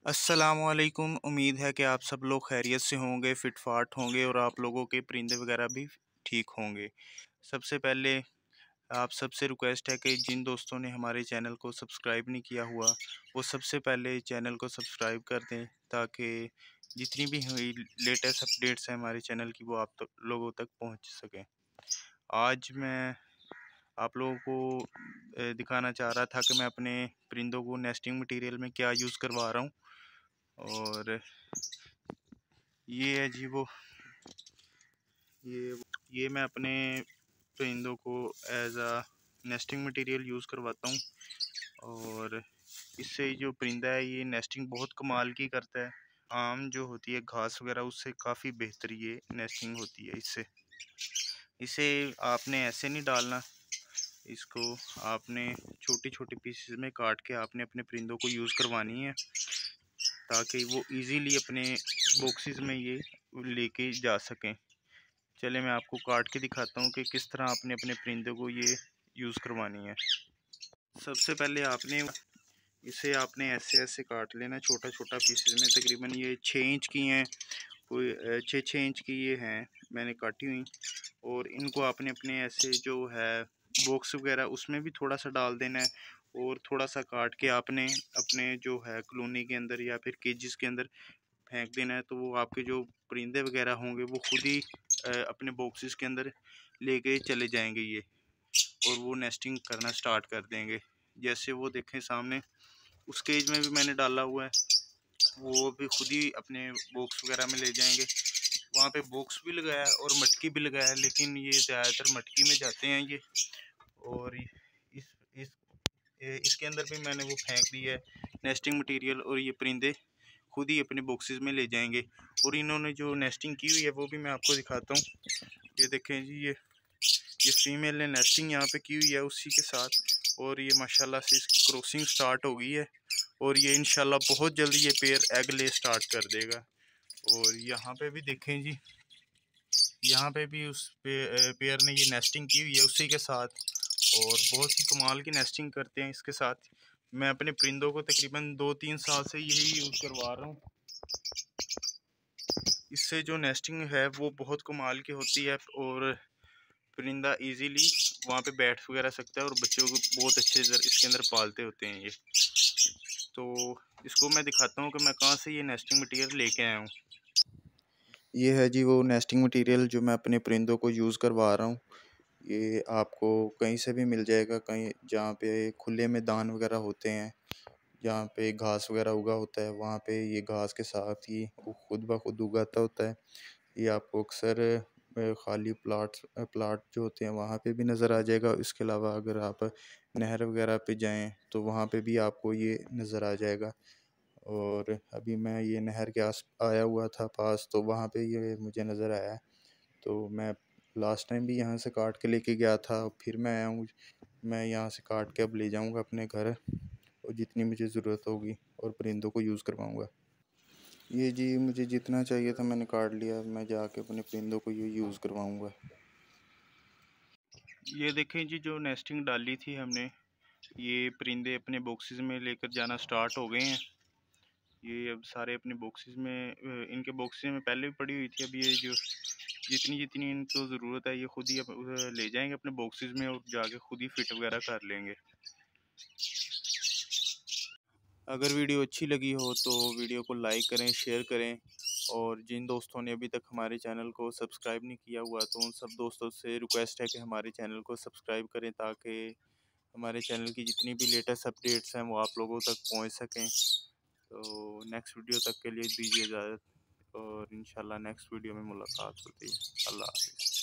अस्सलामुअलैकुम। उम्मीद है कि आप सब लोग खैरियत से होंगे, फिट फाट होंगे और आप लोगों के परिंदे वगैरह भी ठीक होंगे। सबसे पहले आप सबसे रिक्वेस्ट है कि जिन दोस्तों ने हमारे चैनल को सब्सक्राइब नहीं किया हुआ वो सबसे पहले चैनल को सब्सक्राइब कर दें, ताकि जितनी भी हुई लेटेस्ट अपडेट्स हैं हमारे चैनल की वो आप लोगों तक पहुंच सकें। आज मैं आप लोगों को दिखाना चाह रहा था कि मैं अपने परिंदों को नेस्टिंग मटेरियल में क्या यूज़ करवा रहा हूँ। और ये है जी ये मैं अपने परिंदों को एज आ नेस्टिंग मटेरियल यूज़ करवाता हूँ। और इससे जो परिंदा है ये नेस्टिंग बहुत कमाल की करता है। आम जो होती है घास वगैरह उससे काफ़ी बेहतर ये नेस्टिंग होती है। इसे आपने ऐसे नहीं डालना, इसको आपने छोटी छोटी पीसेस में काट के आपने अपने परिंदों को यूज़ करवानी है, ताकि वो इजीली अपने बॉक्सेस में ये लेके जा सकें। चले मैं आपको काट के दिखाता हूँ कि किस तरह आपने अपने परिंदों को ये यूज़ करवानी है। सबसे पहले आपने ऐसे ऐसे काट लेना छोटा छोटा पीसेस में। तकरीबन ये 6 इंच की हैं, कोई 6 इंच की ये हैं मैंने काटी हुई। और इनको आपने अपने ऐसे जो है बॉक्स वगैरह उसमें भी थोड़ा सा डाल देना है, और थोड़ा सा काट के आपने अपने जो है कॉलोनी के अंदर या फिर केजेस के अंदर फेंक देना है। तो वो आपके जो परिंदे वगैरह होंगे वो खुद ही अपने बॉक्सेस के अंदर लेके चले जाएंगे ये, और वो नेस्टिंग करना स्टार्ट कर देंगे। जैसे वो देखें सामने उस केज में भी मैंने डाला हुआ है, वो भी खुद ही अपने बॉक्स वगैरह में ले जाएंगे। वहाँ पे बॉक्स भी लगाया है और मटकी भी लगाया है, लेकिन ये ज़्यादातर मटकी में जाते हैं ये। और इस इस इसके अंदर भी मैंने वो फेंक दिया है नेस्टिंग मटेरियल, और ये परिंदे खुद ही अपने बॉक्सेस में ले जाएंगे। और इन्होंने जो नेस्टिंग की हुई है वो भी मैं आपको दिखाता हूँ। ये देखें जी, ये फीमेल ने नेस्टिंग यहाँ पे की हुई है उसी के साथ, और ये माशाल्लाह से इसकी क्रॉसिंग स्टार्ट हो गई है। और ये इंशाल्लाह बहुत जल्दी ये पेयर एग ले स्टार्ट कर देगा। और यहाँ पे भी देखें जी, यहाँ पे भी उस पेयर ने ये नेस्टिंग की हुई है उसी के साथ, और बहुत ही कमाल की नेस्टिंग करते हैं इसके साथ। मैं अपने परिंदों को तकरीबन 2-3 साल से यही यूज़ करवा रहा हूँ। इससे जो नेस्टिंग है वो बहुत कमाल की होती है, और परिंदा इजीली वहाँ पे बैठ वगैरह सकता है, और बच्चों को बहुत अच्छे इसके अंदर पालते होते हैं ये। तो इसको मैं दिखाता हूँ कि मैं कहाँ से ये नेस्टिंग मटेरियल लेके आया हूँ। ये है जी वो नेस्टिंग मटेरियल जो मैं अपने परिंदों को यूज़ करवा रहा हूँ। ये आपको कहीं से भी मिल जाएगा, कहीं जहाँ पे खुले मैदान वगैरह होते हैं, जहाँ पे घास वगैरह उगा होता है, वहाँ पे ये घास के साथ ही वो खुद ब खुद उगाता होता है। ये आपको अक्सर खाली प्लाट जो होते हैं वहाँ पे भी नज़र आ जाएगा। इसके अलावा अगर आप नहर वगैरह पे जाएं तो वहाँ पे भी आपको ये नज़र आ जाएगा। और अभी मैं ये नहर के आस आया हुआ था पास, तो वहाँ पे ये मुझे नज़र आया। तो मैं लास्ट टाइम भी यहाँ से काट के लेके गया था, फिर मैं आया हूँ। मैं यहाँ से काट के अब ले जाऊँगा अपने घर, और जितनी मुझे ज़रूरत होगी और परिंदों को यूज़ करवाऊँगा। ये जी मुझे जितना चाहिए था मैंने काट लिया, मैं जाके अपने परिंदों को ये यूज़ करवाऊँगा। ये देखें जी, जो नेस्टिंग डाली थी हमने, ये परिंदे अपने बॉक्सेस में लेकर जाना स्टार्ट हो गए हैं। ये अब सारे अपने बॉक्सेस में इनके बॉक्सेस में पहले भी पड़ी हुई थी। अब ये जो जितनी जितनी इनको ज़रूरत है ये खुद ही ले जाएंगे अपने बॉक्सेस में, और जाके खुद ही फिट वगैरह कर लेंगे। अगर वीडियो अच्छी लगी हो तो वीडियो को लाइक करें, शेयर करें, और जिन दोस्तों ने अभी तक हमारे चैनल को सब्सक्राइब नहीं किया हुआ तो उन सब दोस्तों से रिक्वेस्ट है कि हमारे चैनल को सब्सक्राइब करें, ताकि हमारे चैनल की जितनी भी लेटेस्ट अपडेट्स हैं वो आप लोगों तक पहुंच सकें। तो नेक्स्ट वीडियो तक के लिए दीजिए इजाज़त, और इंशाल्लाह नेक्स्ट वीडियो में मुलाकात होती है। अल्लाह हाफ़िज़।